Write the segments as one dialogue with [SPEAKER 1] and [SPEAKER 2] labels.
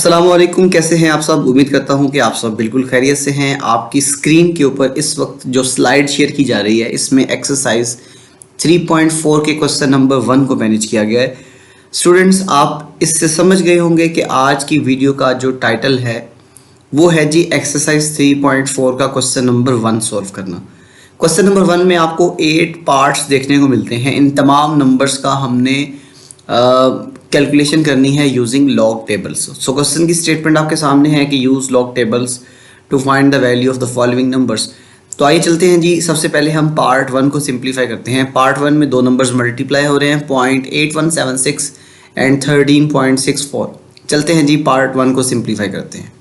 [SPEAKER 1] अस्सलाम वालेकुम, कैसे हैं आप सब। उम्मीद करता हूं कि आप सब बिल्कुल खैरियत से हैं। आपकी स्क्रीन के ऊपर इस वक्त जो स्लाइड शेयर की जा रही है इसमें एक्सरसाइज 3.4 के क्वेश्चन नंबर 1 को मैनेज किया गया है। स्टूडेंट्स, आप इससे समझ गए होंगे कि आज की वीडियो का जो टाइटल है वो है जी एक्सरसाइज 3.4 का क्वेश्चन नंबर 1 सॉल्व करना। क्वेश्चन नंबर 1 में आपको 8 पार्ट्स देखने को मिलते हैं। इन तमाम नंबर्स का हमने कैलकुलेशन करनी है using log tables. So question की स्टेटमेंट आपके सामने है कि use log tables two find the value of the following numbers. तो आइए चलते हैं जी। सबसे पहले हम पार्ट 1 को सिंप्लीफाई करते हैं। पार्ट 1 में दो नंबर्स मल्टीप्लाई हो रहे हैं 0.8176 एंड 13.64। चलते हैं जी, पार्ट 1 को सिंप्लीफाई करते हैं।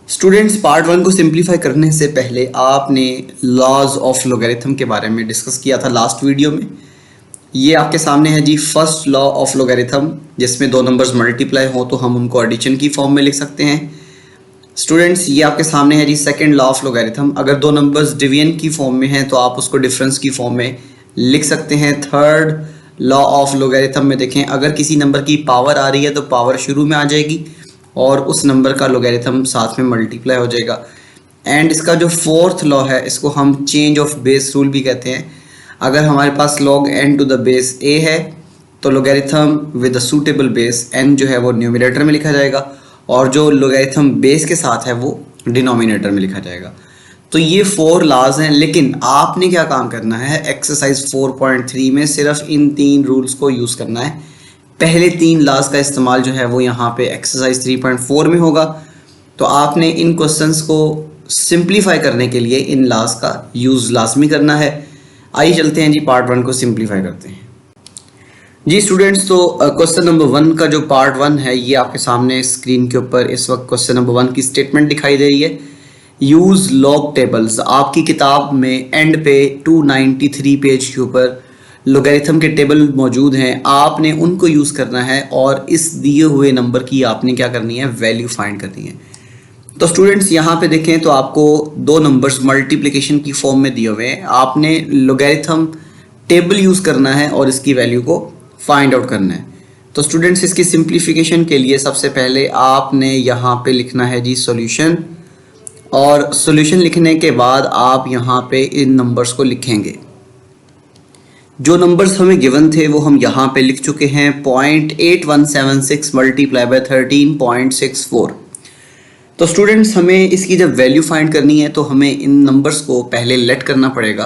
[SPEAKER 1] स्टूडेंट्स, पार्ट 1 को सिंप्लीफाई करने से पहले आपने लॉज ऑफ लॉगरिथम के बारे में डिस्कस किया था लास्ट वीडियो में। ये आपके सामने है जी फर्स्ट लॉ ऑफ लॉगरिथम, जिसमें दो नंबर्स मल्टीप्लाई हो तो हम उनको एडिशन की फॉर्म में लिख सकते हैं। स्टूडेंट्स, ये आपके सामने है जी सेकंड लॉ ऑफ लॉगरिथम। अगर दो नंबर्स डिवीजन की फॉर्म में हैं तो आप उसको डिफरेंस की फॉर्म में लिख सकते हैं। थर्ड लॉ ऑफ लॉगरिथम में देखें, अगर किसी नंबर की पावर आ रही है तो पावर शुरू में आ जाएगी और उस नंबर का लॉगरिथम साथ में मल्टीप्लाई हो जाएगा। एंड इसका जो फोर्थ लॉ है इसको हम चेंज ऑफ बेस रूल भी कहते हैं। अगर हमारे पास log n to the base a है तो logarithm with a suitable base n जो है वो न्यूमरेटर में लिखा जाएगा और जो लॉगरिथम बेस के साथ है वो डिनोमिनेटर में लिखा जाएगा। तो ये 4 लॉज हैं, लेकिन आपने क्या काम करना है एक्सरसाइज 4.3 में सिर्फ इन 3 रूल्स को यूज़ करना है। पहले 3 लॉज का इस्तेमाल जो है वो यहाँ पे एक्सरसाइज 3.4 में होगा। तो आपने इन क्वेश्चंस को सिंप्लीफाई करने के लिए इन लॉज का यूज़ लाजमी करना है। आइए चलते हैं जी, पार्ट 1 को सिंप्लीफाई करते हैं जी। स्टूडेंट्स, तो क्वेश्चन नंबर 1 का जो पार्ट 1 है ये आपके सामने स्क्रीन के ऊपर इस वक्त क्वेश्चन नंबर 1 की स्टेटमेंट दिखाई दे रही है। Use log tables. आपकी किताब में एंड पे 293 पेज के ऊपर लॉगरिथम के टेबल मौजूद हैं। आपने उनको यूज़ करना है और इस दिए हुए नंबर की आपने क्या करनी है, वैल्यू फाइंड करनी है। तो स्टूडेंट्स, यहाँ पे देखें तो आपको दो नंबर्स मल्टीप्लिकेशन की फॉर्म में दिए हुए हैं। आपने लॉगरिथम टेबल यूज़ करना है और इसकी वैल्यू को फाइंड आउट करना है। तो स्टूडेंट्स, इसकी सिंप्लीफिकेशन के लिए सबसे पहले आपने यहाँ पे लिखना है जी सॉल्यूशन, और सॉल्यूशन लिखने के बाद आप यहाँ पे इन नंबर्स को लिखेंगे। जो नंबर्स हमें गिवन थे वो हम यहाँ पे लिख चुके हैं। 0.8176 मल्टीप्लाई बाय 13.64। तो स्टूडेंट्स, हमें इसकी जब वैल्यू फाइंड करनी है तो हमें इन नंबर्स को पहले लेट करना पड़ेगा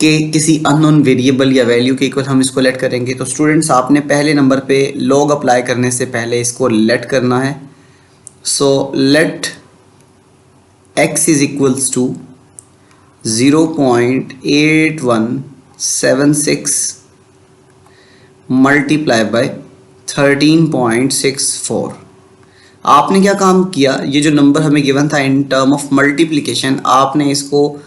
[SPEAKER 1] कि किसी अननोन वेरिएबल या वैल्यू के इक्वल हम इसको लेट करेंगे। तो स्टूडेंट्स, आपने पहले नंबर पे लॉग अप्लाई करने से पहले इसको लेट करना है। So let x is equals to 0.8176 multiply by 13.64। आपने क्या काम किया, ये जो नंबर हमें गिवन था इन टर्म ऑफ मल्टीप्लिकेशन, आपने इसको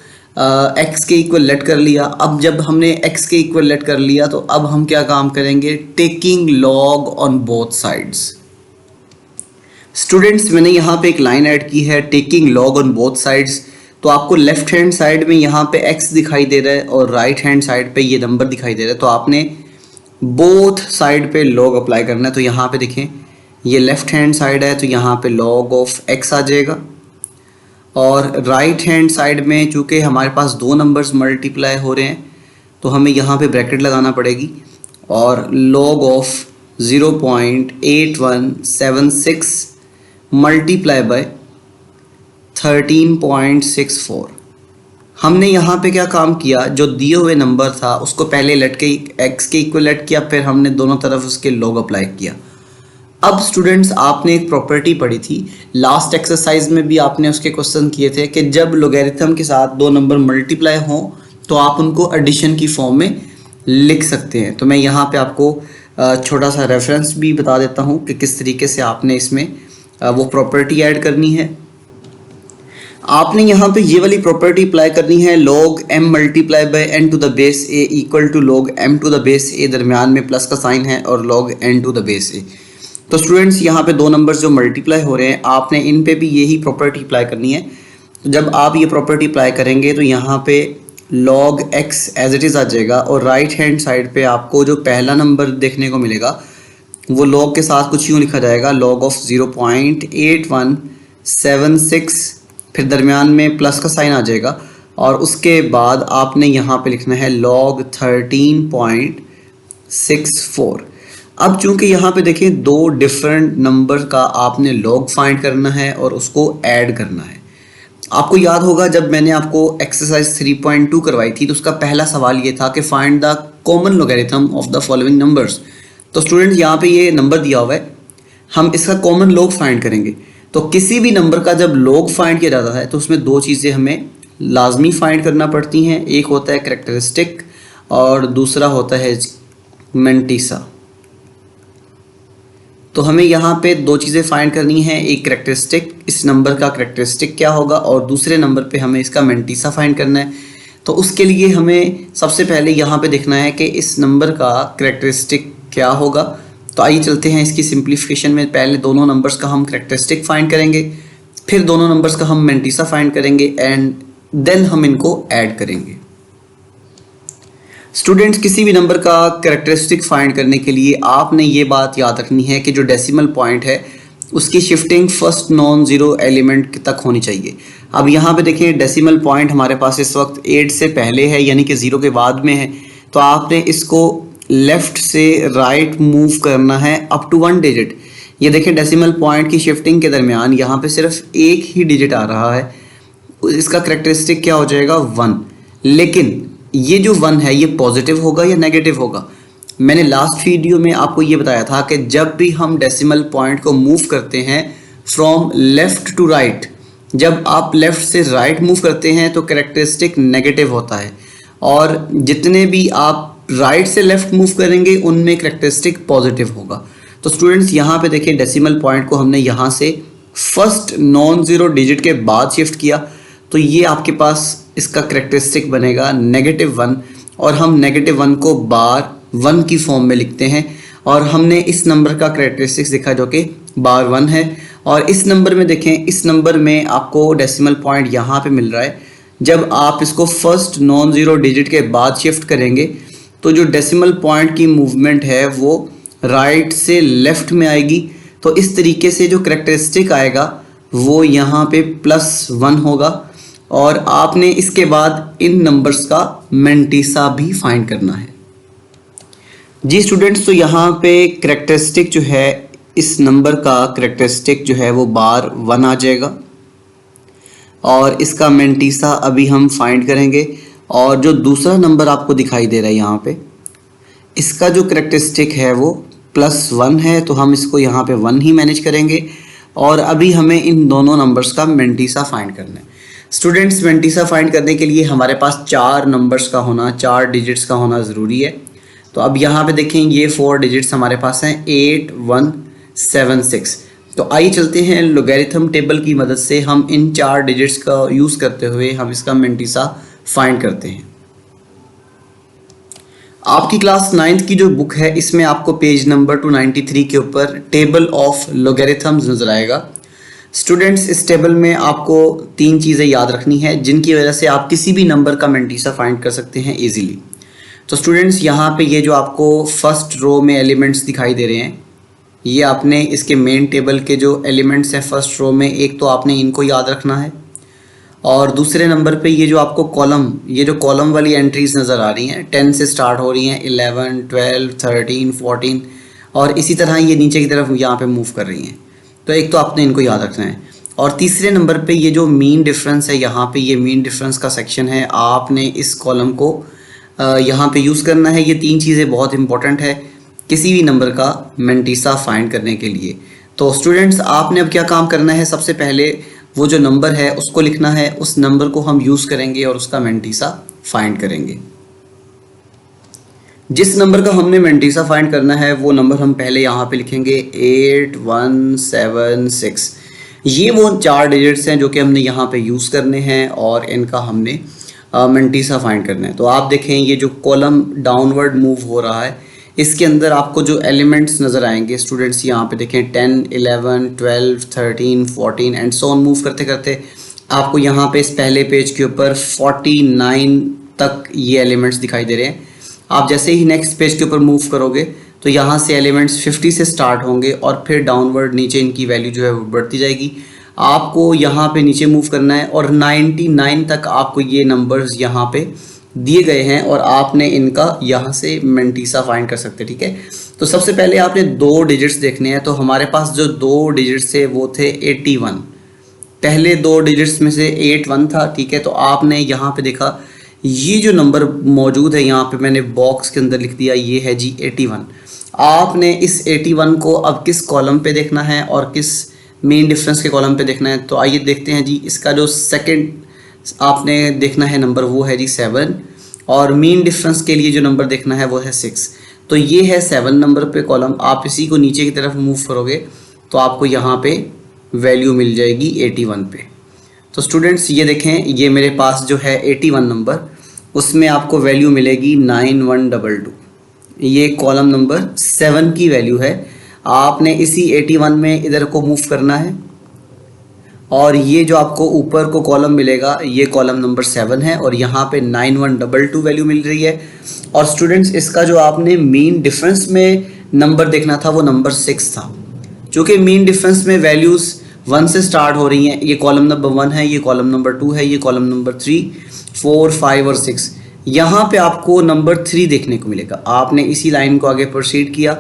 [SPEAKER 1] x के इक्वल लेट कर लिया। अब जब हमने x के इक्वल लेट कर लिया तो अब हम क्या काम करेंगे, taking log on both sides. Students, मैंने यहाँ पे एक लाइन ऐड की है, taking log on both sides. तो आपको लेफ्ट हैंड साइड में यहाँ पे x दिखाई दे रहा है और राइट हैंड साइड पे ये नंबर दिखाई दे रहा है। तो आपने बोथ साइड पे लॉग अप्लाई करना है। तो यहाँ पे देखें, ये लेफ्ट हैंड साइड है तो यहाँ पे log ऑफ x आ जाएगा, और राइट हैंड साइड में चूँकि हमारे पास दो नंबर्स मल्टीप्लाई हो रहे हैं तो हमें यहाँ पे ब्रैकेट लगाना पड़ेगी और log ऑफ 0.8176 मल्टीप्लाई बाय 13.64। हमने यहाँ पे क्या काम किया, जो दिए हुए नंबर था उसको पहले लेट के x के इक्वल लेट किया, फिर हमने दोनों तरफ उसके log अप्लाई किया। अब स्टूडेंट्स, आपने एक प्रॉपर्टी पढ़ी थी लास्ट एक्सरसाइज में भी, आपने उसके क्वेश्चन किए थे कि जब लॉगरिथम के साथ दो नंबर मल्टीप्लाई हों तो आप उनको एडिशन की फॉर्म में लिख सकते हैं। तो मैं यहाँ पे आपको छोटा सा रेफरेंस भी बता देता हूँ कि किस तरीके से आपने इसमें वो प्रॉपर्टी ऐड करनी है। आपने यहाँ पे ये वाली प्रॉपर्टी अप्लाई करनी है, log m multiply by n to the base a equal to log m to the base a, दरमियान में प्लस का साइन है, और log n to the base a। तो स्टूडेंट्स, यहाँ पे दो नंबर्स जो मल्टीप्लाई हो रहे हैं आपने इन पे भी यही प्रॉपर्टी अप्लाई करनी है। तो जब आप ये प्रॉपर्टी अप्लाई करेंगे तो यहाँ पे log x as it is आ जाएगा, और राइट हैंड साइड पे आपको जो पहला नंबर देखने को मिलेगा वो log के साथ कुछ यूँ लिखा जाएगा, log ऑफ 0.8176, फिर दरमियान में प्लस का साइन आ जाएगा और उसके बाद आपने यहाँ पे लिखना है log 13.64। अब चूंकि यहाँ पे देखें दो डिफरेंट नंबर का आपने log फाइंड करना है और उसको ऐड करना है। आपको याद होगा जब मैंने आपको एक्सरसाइज 3.2 करवाई थी तो उसका पहला सवाल ये था कि find the common logarithm of the following numbers. तो स्टूडेंट यहाँ पे ये नंबर दिया हुआ है, हम इसका कॉमन log फाइंड करेंगे। तो किसी भी नंबर का जब log फाइंड किया जाता है तो उसमें दो चीज़ें हमें लाजमी फाइंड करना पड़ती हैं, एक होता है करेक्टरिस्टिक और दूसरा होता है मेंटिसा। तो हमें यहाँ पे दो चीज़ें फाइंड करनी है, एक करेक्टरिस्टिक, इस नंबर का करेक्टरिस्टिक क्या होगा, और दूसरे नंबर पे हमें इसका मेंटिसा फाइंड करना है। तो उसके लिए हमें सबसे पहले यहाँ पे देखना है कि इस नंबर का करेक्टरिस्टिक क्या होगा। तो आइए चलते हैं इसकी सिंप्लीफिकेशन में। पहले दोनों नंबर्स का हम करेक्टरिस्टिक फाइंड करेंगे, फिर दोनों नंबर्स का हम मेंटिसा फाइंड करेंगे एंड देन हम इनको ऐड करेंगे। स्टूडेंट्स, किसी भी नंबर का कैरेक्टरिस्टिक फाइंड करने के लिए आपने ये बात याद रखनी है कि जो डेसिमल पॉइंट है उसकी shifting first non zero element तक होनी चाहिए। अब यहाँ पे देखें डेसिमल पॉइंट हमारे पास इस वक्त 8 से पहले है, यानी कि 0 के बाद में है। तो आपने इसको लेफ़्ट से राइट मूव करना है अप टू 1 डिजिट। ये देखें डेसिमल पॉइंट की शिफ्टिंग के दरमियान यहाँ पे सिर्फ एक ही डिजिट आ रहा है, इसका करेक्टरिस्टिक क्या हो जाएगा 1। लेकिन ये जो 1 है ये पॉजिटिव होगा या नेगेटिव होगा। मैंने लास्ट वीडियो में आपको ये बताया था कि जब भी हम डेसिमल पॉइंट को मूव करते हैं फ्रॉम लेफ़्ट टू राइट, जब आप लेफ़्ट से राइट मूव करते हैं तो करेक्टरिस्टिक नेगेटिव होता है, और जितने भी आप राइट से लेफ़्ट मूव करेंगे उनमें करेक्टरिस्टिक पॉजिटिव होगा। तो स्टूडेंट्स यहाँ पे देखिए डेसिमल पॉइंट को हमने यहाँ से फर्स्ट नॉन ज़ीरो डिजिट के बाद शिफ्ट किया, तो ये आपके पास इसका करेक्टरिस्टिक बनेगा -1, और हम -1 को बार 1 की फॉर्म में लिखते हैं, और हमने इस नंबर का करेक्टरिस्टिक्स देखा जो कि बार 1 है। और इस नंबर में देखें, इस नंबर में आपको डेसिमल पॉइंट यहाँ पे मिल रहा है। जब आप इसको फर्स्ट नॉन ज़ीरो डिजिट के बाद शिफ्ट करेंगे तो जो डेसिमल पॉइंट की मूवमेंट है वो राइट से लेफ़्ट में आएगी। तो इस तरीके से जो करेक्टरिस्टिक आएगा वो यहाँ पे +1 होगा, और आपने इसके बाद इन नंबर्स का मेंटिसा भी फाइंड करना है। जी स्टूडेंट्स, तो यहाँ पे करेक्टरिस्टिक जो है, इस नंबर का करेक्टरिस्टिक जो है वो बार 1 आ जाएगा, और इसका मेंटिसा अभी हम फाइंड करेंगे। और जो दूसरा नंबर आपको दिखाई दे रहा है यहाँ पे, इसका जो करेक्टरिस्टिक है वो +1 है, तो हम इसको यहाँ पे 1 ही मैनेज करेंगे। और अभी हमें इन दोनों नंबर्स का मेंटिसा फाइंड करना है। स्टूडेंट्स, मेंटिसा फाइंड करने के लिए हमारे पास 4 नंबर्स का होना, 4 डिजिट्स का होना ज़रूरी है। तो अब यहाँ पे देखें ये 4 डिजिट्स हमारे पास हैं 8176। तो आइए चलते हैं लॉगरिथम टेबल की मदद से हम इन 4 डिजिट्स का यूज़ करते हुए हम इसका मेंटिसा फाइंड करते हैं। आपकी क्लास 9th की जो बुक है इसमें आपको पेज नंबर 293 के ऊपर टेबल ऑफ लॉगरिथम्स नज़र आएगा। स्टूडेंट्स, इस टेबल में आपको 3 चीज़ें याद रखनी है जिनकी वजह से आप किसी भी नंबर का मेंटिसा फाइंड कर सकते हैं इजीली। तो स्टूडेंट्स, यहाँ पे ये जो आपको फर्स्ट रो में एलिमेंट्स दिखाई दे रहे हैं, ये आपने इसके मेन टेबल के जो एलिमेंट्स हैं फर्स्ट रो में, एक तो आपने इनको याद रखना है, और दूसरे नंबर पे ये जो आपको कॉलम, ये जो कॉलम वाली एंट्रीज नज़र आ रही हैं 10 से स्टार्ट हो रही हैं, 11, 12, 13, 14, और इसी तरह ये नीचे की तरफ यहाँ पे मूव कर रही हैं। तो एक तो आपने इनको याद रखना है। और तीसरे नंबर पे ये जो मीन डिफरेंस है, यहाँ पे ये मीन डिफरेंस का सेक्शन है, आपने इस कॉलम को यहाँ पे यूज़ करना है। ये 3 चीज़ें बहुत इंपॉर्टेंट है किसी भी नंबर का मेंटिसा फाइंड करने के लिए। तो स्टूडेंट्स, आपने अब क्या काम करना है, सबसे पहले वो जो नंबर है उसको लिखना है, उस नंबर को हम यूज़ करेंगे और उसका मेंटिसा फाइंड करेंगे। जिस नंबर का हमने मेंटिसा फाइंड करना है वो नंबर हम पहले यहाँ पे लिखेंगे 8176। ये वो 4 डिजिट्स हैं जो कि हमने यहाँ पे यूज़ करने हैं और इनका हमने मेंटिसा फाइंड करना है। तो आप देखें ये जो कॉलम डाउनवर्ड मूव हो रहा है इसके अंदर आपको जो एलिमेंट्स नज़र आएंगे स्टूडेंट्स, यहाँ पे देखें 10, 11, 12, 13, 14 एंड सो ऑन मूव करते करते आपको यहाँ पे इस पहले पेज के ऊपर 49 तक ये एलिमेंट्स दिखाई दे रहे हैं। आप जैसे ही नेक्स्ट पेज के ऊपर मूव करोगे तो यहाँ से एलिमेंट्स 50 से स्टार्ट होंगे और फिर डाउनवर्ड नीचे इनकी वैल्यू जो है वो बढ़ती जाएगी। आपको यहाँ पे नीचे मूव करना है और 99 तक आपको ये नंबर्स यहाँ पे दिए गए हैं और आपने इनका यहाँ से मेंटीसा फाइंड कर सकते हैं, ठीक है। तो सबसे पहले आपने 2 डिजिट्स देखने हैं। तो हमारे पास जो 2 डिजिट्स थे वो थे 81। पहले 2 डिजिट्स में से 81 था, ठीक है। तो आपने यहाँ पे देखा ये जो नंबर मौजूद है यहाँ पे मैंने बॉक्स के अंदर लिख दिया, ये है जी 81। आपने इस 81 को अब किस कॉलम पे देखना है और किस मेन डिफरेंस के कॉलम पे देखना है। तो आइए देखते हैं जी। इसका जो सेकंड आपने देखना है नंबर वो है जी 7 और मीन डिफरेंस के लिए जो नंबर देखना है वो है 6। तो ये है 7 नंबर पे कॉलम। आप इसी को नीचे की तरफ मूव करोगे तो आपको यहाँ पे वैल्यू मिल जाएगी 81 पे। तो स्टूडेंट्स ये देखें, ये मेरे पास जो है 81 नंबर, उसमें आपको वैल्यू मिलेगी 9122। ये कॉलम नंबर 7 की वैल्यू है। आपने इसी 81 में इधर को मूव करना है और ये जो आपको ऊपर को कॉलम मिलेगा ये कॉलम नंबर 7 है और यहाँ पे 9122 वैल्यू मिल रही है। और स्टूडेंट्स इसका जो आपने मीन डिफरेंस में नंबर देखना था वो नंबर 6 था। चूँकि मीन डिफरेंस में वैल्यूज़ 1 से स्टार्ट हो रही हैं, ये कॉलम नंबर 1 है, ये कॉलम नंबर 2 है, ये कॉलम नंबर 3, 4, 5 और 6। यहाँ पे आपको नंबर 3 देखने को मिलेगा। आपने इसी लाइन को आगे प्रोसीड किया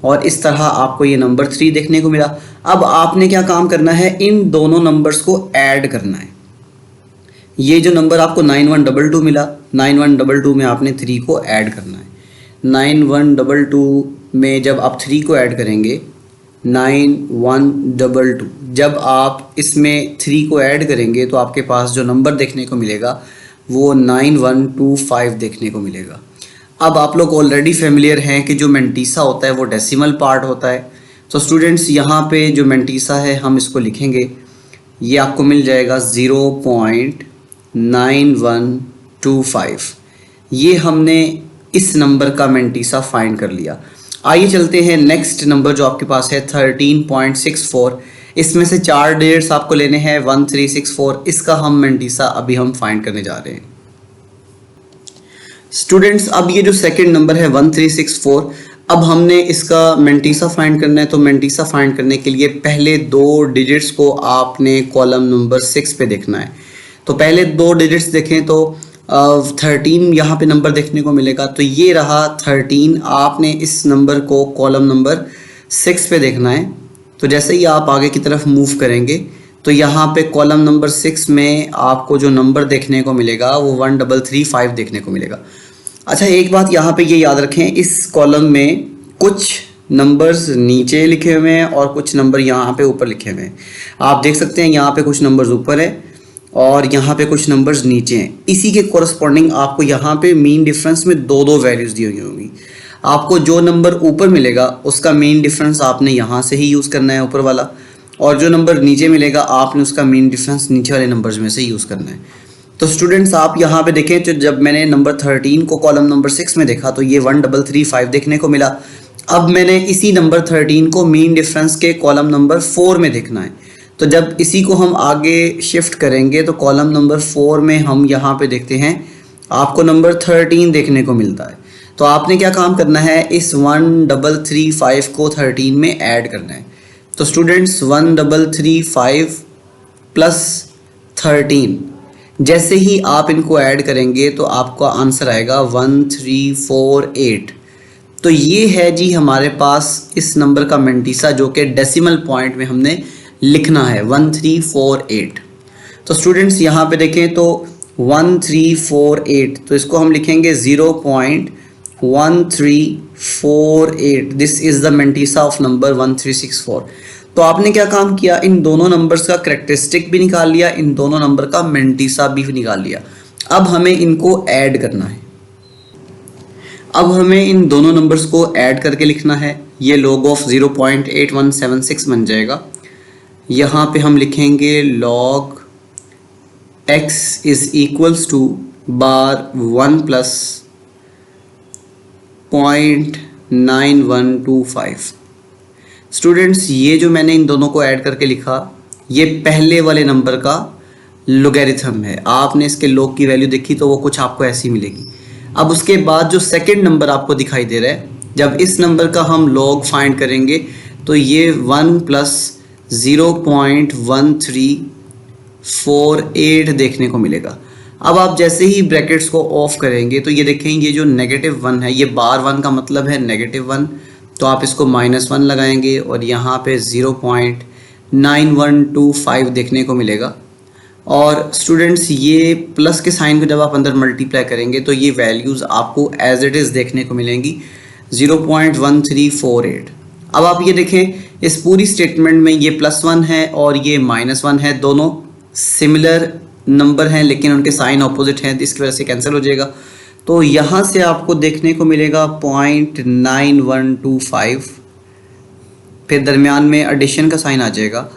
[SPEAKER 1] और इस तरह आपको ये नंबर 3 देखने को मिला। अब आपने क्या काम करना है, इन दोनों नंबर्स को ऐड करना है। ये जो नंबर आपको 9122 मिला, 9122 में आपने 3 को ऐड करना है। 9122 में जब आप 3 को ऐड करेंगे 9122, जब आप इसमें 3 को ऐड करेंगे तो आपके पास जो नंबर देखने को मिलेगा वो 9125 देखने को मिलेगा। अब आप लोग ऑलरेडी फेमिलियर हैं कि जो मेंटीसा होता है वो डेसिमल पार्ट होता है। तो स्टूडेंट्स यहाँ पे जो मेंटीसा है हम इसको लिखेंगे, ये आपको मिल जाएगा 0.9125। ये हमने इस नंबर का मेंटीसा फाइंड कर लिया। आइए चलते हैं नेक्स्ट नंबर जो आपके पास है 13.64। इसमें से 4 डिजिट्स आपको लेने हैं 1364। इसका हम मेंटीसा अभी हम फाइंड करने जा रहे हैं। स्टूडेंट्स अब ये जो सेकंड नंबर है 1364, अब हमने इसका मेंटीसा फाइंड करना है। तो मेंटीसा फाइंड करने के लिए पहले 2 डिजिट्स को आपने कॉलम नंबर 6 पे देखना है। तो पहले 2 डिजिट्स देखें तो 13 यहाँ पे नंबर देखने को मिलेगा। तो ये रहा 13। आपने इस नंबर को कॉलम नंबर 6 पे देखना है। तो जैसे ही आप आगे की तरफ मूव करेंगे तो यहाँ पे कॉलम नंबर 6 में आपको जो नंबर देखने को मिलेगा वो 1335 देखने को मिलेगा। अच्छा एक बात यहाँ पे ये याद रखें, इस कॉलम में कुछ नंबर्स नीचे लिखे हुए हैं और कुछ नंबर यहाँ पे ऊपर लिखे हुए हैं। आप देख सकते हैं यहाँ पे कुछ नंबर्स ऊपर है और यहाँ पे कुछ नंबर्स नीचे हैं। इसी के कोरस्पॉन्डिंग आपको यहाँ पे मीन डिफरेंस में 2-2 वैल्यूज़ दी हुई होंगी। आपको जो नंबर ऊपर मिलेगा उसका मीन डिफरेंस आपने यहाँ से ही यूज़ करना है ऊपर वाला, और जो नंबर नीचे मिलेगा आपने उसका मीन डिफरेंस नीचे वाले नंबर्स में से यूज़ करना है। तो स्टूडेंट्स आप यहाँ पे देखें तो जब मैंने नंबर 13 को कॉलम नंबर 6 में देखा तो ये 1335 देखने को मिला। अब मैंने इसी नंबर 13 को मीन डिफरेंस के कॉलम नंबर 4 में देखना है। तो जब इसी को हम आगे शिफ्ट करेंगे तो कॉलम नंबर 4 में हम यहाँ पे देखते हैं आपको नंबर 13 देखने को मिलता है। तो आपने क्या काम करना है, इस 1335 को 13 में ऐड करना है। तो स्टूडेंट्स 1335 प्लस 13, जैसे ही आप इनको ऐड करेंगे तो आपका आंसर आएगा 1348। तो ये है जी हमारे पास इस नंबर का मेंटीसा जो कि डेसिमल पॉइंट में हमने लिखना है 1348। तो स्टूडेंट्स यहाँ पे देखें तो 1348, तो इसको हम लिखेंगे 0.1348। This is the mantissa of number 1364। तो आपने क्या काम किया, इन दोनों नंबर्स का कैरेक्टरिस्टिक भी निकाल लिया, इन दोनों नंबर का मेंटीसा भी निकाल लिया। अब हमें इनको ऐड करना है। अब हमें इन दोनों नंबर्स को ऐड करके लिखना है। ये log ऑफ 0.8176 बन जाएगा। यहाँ पे हम लिखेंगे log x is equals to bar 1 plus 0.9125। Students ये जो मैंने इन दोनों को ऐड करके लिखा ये पहले वाले नंबर का लोगैरिथम है। आपने इसके log की वैल्यू देखी तो वो कुछ आपको ऐसी मिलेगी। अब उसके बाद जो सेकंड नंबर आपको दिखाई दे रहा है जब इस नंबर का हम लॉग फाइंड करेंगे तो ये 1 प्लस 0.1348 देखने को मिलेगा। अब आप जैसे ही ब्रैकेट्स को ऑफ करेंगे तो ये देखेंगे जो -1 है, ये बार 1 का मतलब है -1, तो आप इसको -1 लगाएंगे और यहाँ पे 0.9125 देखने को मिलेगा। और स्टूडेंट्स ये प्लस के साइन को जब आप अंदर मल्टीप्लाई करेंगे तो ये वैल्यूज़ आपको एज इट इज़ देखने को मिलेंगी 0.1348। अब आप ये देखें इस पूरी स्टेटमेंट में ये +1 है और ये -1 है, दोनों सिमिलर नंबर हैं लेकिन उनके साइन ऑपोजिट हैं, इसकी वजह से कैंसिल हो जाएगा। तो यहाँ से आपको देखने को मिलेगा 0.9125, फिर दरमियान में एडिशन का साइन आ जाएगा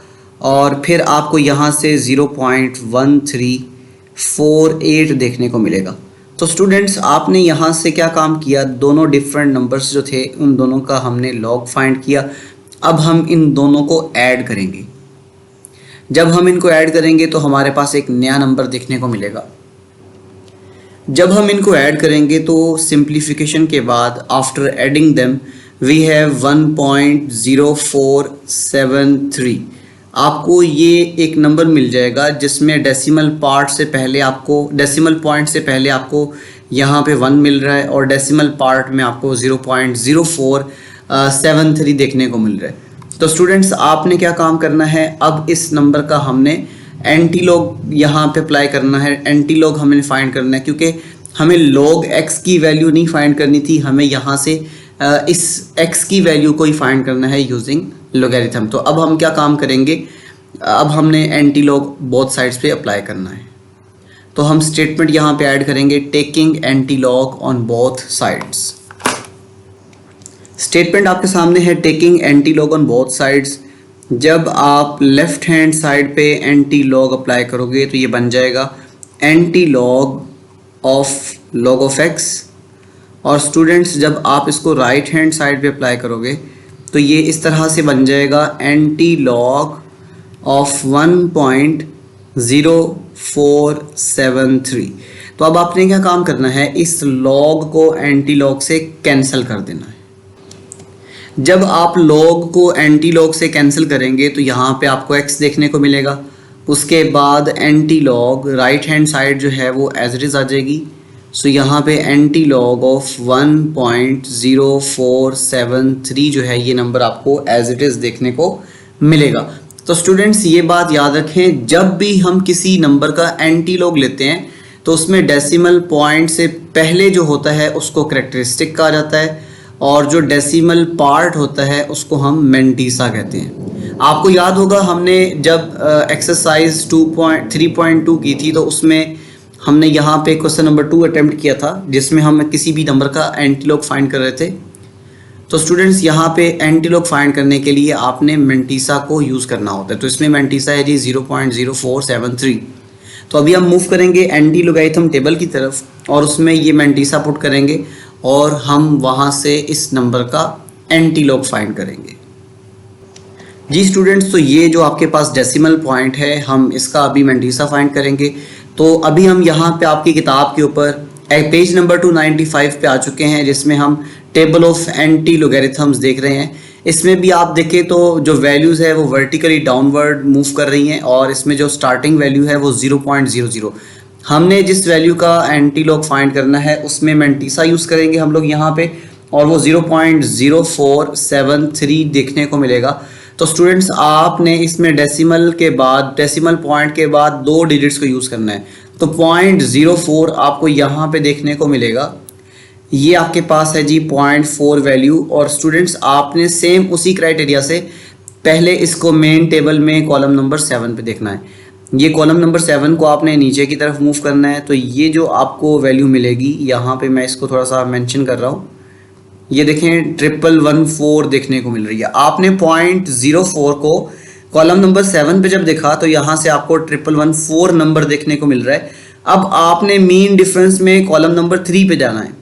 [SPEAKER 1] और फिर आपको यहाँ से 0.1348 देखने को मिलेगा। तो स्टूडेंट्स आपने यहाँ से क्या काम किया, दोनों डिफरेंट नंबर्स जो थे उन दोनों का हमने लॉग फाइंड किया। अब हम इन दोनों को ऐड करेंगे। जब हम इनको ऐड करेंगे तो हमारे पास एक नया नंबर देखने को मिलेगा। जब हम इनको ऐड करेंगे तो सिंप्लीफिकेशन के बाद after adding them we have 1.0473। आपको ये एक नंबर मिल जाएगा जिसमें डेसिमल पॉइंट से पहले आपको यहाँ पे 1 मिल रहा है और डेसिमल पार्ट में आपको 0.0473 देखने को मिल रहा है। तो स्टूडेंट्स आपने क्या काम करना है, अब इस नंबर का हमने एंटी लॉग यहाँ पे अप्लाई करना है। एंटी लॉग हमें फाइंड करना है क्योंकि हमें log x की वैल्यू नहीं फाइंड करनी थी, हमें यहाँ से इस x की वैल्यू को ही फाइंड करना है यूजिंग लोगैरिथम। तो अब हम क्या काम करेंगे, अब हमने एंटी लॉग बोथ साइड्स पे अप्लाई करना है। तो हम स्टेटमेंट यहाँ पे ऐड करेंगे taking anti log on both sides. Statement आपके सामने है taking anti log on both sides. जब आप लेफ्ट हैंड साइड पे एंटी लॉग अप्लाई करोगे तो ये बन जाएगा एंटी लॉग ऑफ x। और स्टूडेंट्स जब आप इसको राइट हैंड साइड पे अप्लाई करोगे तो ये इस तरह से बन जाएगा एंटी लॉग ऑफ 1.0473। तो अब आपने क्या काम करना है, इस लॉग को एंटी लॉग से कैंसिल कर देना है। जब आप लॉग को एंटी लॉग से कैंसिल करेंगे तो यहाँ पे आपको x देखने को मिलेगा। उसके बाद anti log right hand side जो है वो एज इट इज़ आ जाएगी। सो यहाँ पे एंटी लॉग ऑफ 1.0473 जो है ये नंबर आपको एज इट इज़ देखने को मिलेगा। तो स्टूडेंट्स ये बात याद रखें, जब भी हम किसी नंबर का एंटी लॉग लेते हैं तो उसमें डेसिमल पॉइंट से पहले जो होता है उसको कैरेक्टरिस्टिक कहा जाता है और जो डेसिमल पार्ट होता है उसको हम मेंटीसा कहते हैं। आपको याद होगा हमने जब एक्सरसाइज 3.2 की थी तो उसमें हमने यहाँ पे क्वेश्चन नंबर 2 अटेम्प्ट किया था जिसमें हम किसी भी नंबर का एंटी लॉग फाइंड कर रहे थे। तो स्टूडेंट्स यहाँ पे एंटी लॉग फाइंड करने के लिए आपने मेंटीसा को यूज़ करना होता है। तो इसमें मेंटीसा है जी 0.0473। तो अभी हम मूव करेंगे एंटी लोगैरिथम टेबल की तरफ और उसमें ये मेंटीसा पुट करेंगे और हम वहाँ से इस नंबर का एंटी लॉग फाइंड करेंगे। जी स्टूडेंट्स, तो ये जो आपके पास डेसिमल पॉइंट है हम इसका अभी मेंटीसा फाइंड करेंगे। तो अभी हम यहाँ पे आपकी किताब के ऊपर पेज नंबर 295 पे आ चुके हैं जिसमें हम टेबल ऑफ एंटी लोगैरिथम्स देख रहे हैं। इसमें भी आप देखें तो जो वैल्यूज़ है वो वर्टिकली डाउनवर्ड मूव कर रही हैं और इसमें जो स्टार्टिंग वैल्यू है वो 0.00। हमने जिस वैल्यू का एंटी लॉग फाइंड करना है उसमें मेंटीसा यूज़ करेंगे हम लोग यहाँ पे और वो 0.0473 देखने को मिलेगा। तो स्टूडेंट्स आपने इसमें डेसिमल पॉइंट के बाद 2 डिजिट्स को यूज़ करना है। तो 0.04 आपको यहाँ पे देखने को मिलेगा, ये आपके पास है जी 0.4 वैल्यू। और स्टूडेंट्स आपने सेम उसी क्राइटेरिया से पहले इसको मेन टेबल में कॉलम नंबर 7 पे देखना है। ये कॉलम नंबर 7 को आपने नीचे की तरफ मूव करना है। तो ये जो आपको वैल्यू मिलेगी यहाँ पे मैं इसको थोड़ा सा मेंशन कर रहा हूँ, ये देखें 1114 देखने को मिल रही है। आपने 0.04 को कॉलम नंबर 7 पे जब देखा तो यहाँ से आपको 1114 नंबर देखने को मिल रहा है। अब आपने मीन डिफरेंस में कॉलम नंबर 3 पे जाना है।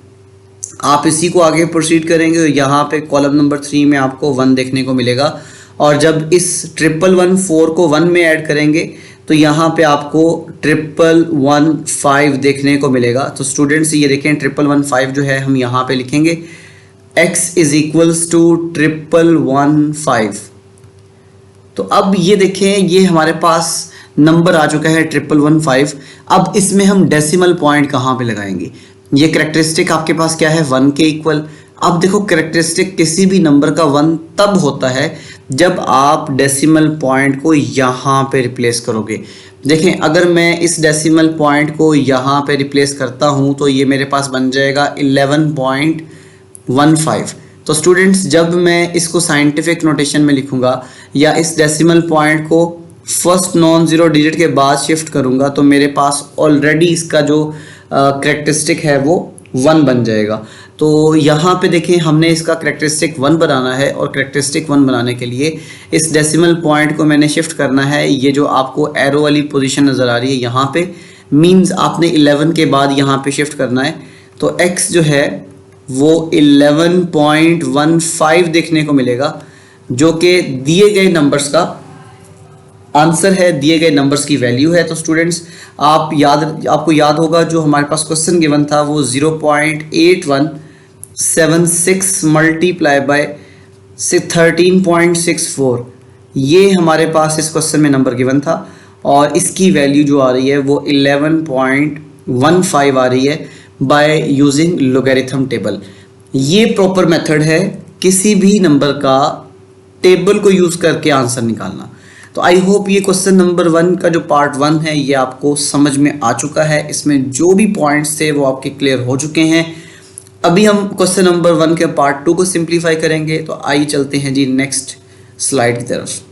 [SPEAKER 1] आप इसी को आगे प्रोसीड करेंगे तो यहाँ पे कॉलम नंबर 3 में आपको 1 देखने को मिलेगा और जब इस 1114 को 1 में ऐड करेंगे तो यहाँ पे आपको 1115 देखने को मिलेगा। तो स्टूडेंट्स ये देखें 1115 जो है हम यहाँ पे लिखेंगे x इज इक्वल्स टू 1115। तो अब ये देखें, ये हमारे पास नंबर आ चुका है 1115। अब इसमें हम डेसिमल पॉइंट कहाँ पे लगाएंगे? ये कैरेक्टरिस्टिक आपके पास क्या है, 1 के इक्वल। अब देखो, कैरेक्टरिस्टिक किसी भी नंबर का 1 तब होता है जब आप डेसिमल पॉइंट को यहाँ पे रिप्लेस करोगे। देखें, अगर मैं इस डेसिमल पॉइंट को यहाँ पे रिप्लेस करता हूँ तो ये मेरे पास बन जाएगा 11.15। तो स्टूडेंट्स, जब मैं इसको साइंटिफिक नोटेशन में लिखूंगा या इस डेसिमल पॉइंट को फर्स्ट नॉन ज़ीरो डिजिट के बाद शिफ्ट करूंगा तो मेरे पास ऑलरेडी इसका जो कैरेक्टरिस्टिक है वो 1 बन जाएगा। तो यहाँ पे देखें, हमने इसका कैरेक्टरिस्टिक 1 बनाना है और कैरेक्टरिस्टिक 1 बनाने के लिए इस डेसिमल पॉइंट को मैंने शिफ्ट करना है। ये जो आपको एरो वाली पोजीशन नज़र आ रही है यहाँ पे, मींस आपने 11 के बाद यहाँ पे शिफ्ट करना है। तो x जो है वो 11.15 देखने को मिलेगा, जो कि दिए गए नंबर्स का आंसर है, दिए गए नंबर्स की वैल्यू है। तो स्टूडेंट्स, आपको याद होगा जो हमारे पास क्वेश्चन गिवन था वो 0.8176 मल्टीप्लाई बाय 13.64, ये हमारे पास इस क्वेश्चन में नंबर गिवन था और इसकी वैल्यू जो आ रही है वो 11.15 आ रही है बाय यूजिंग लोगैरिथम टेबल। ये प्रॉपर मेथड है किसी भी नंबर का टेबल को यूज़ करके आंसर निकालना। तो आई होप ये क्वेश्चन नंबर 1 का जो पार्ट 1 है ये आपको समझ में आ चुका है। इसमें जो भी पॉइंट्स थे वो आपके क्लियर हो चुके हैं। अभी हम क्वेश्चन नंबर 1 के पार्ट 2 को सिंप्लीफाई करेंगे। तो आइए चलते हैं जी नेक्स्ट स्लाइड की तरफ।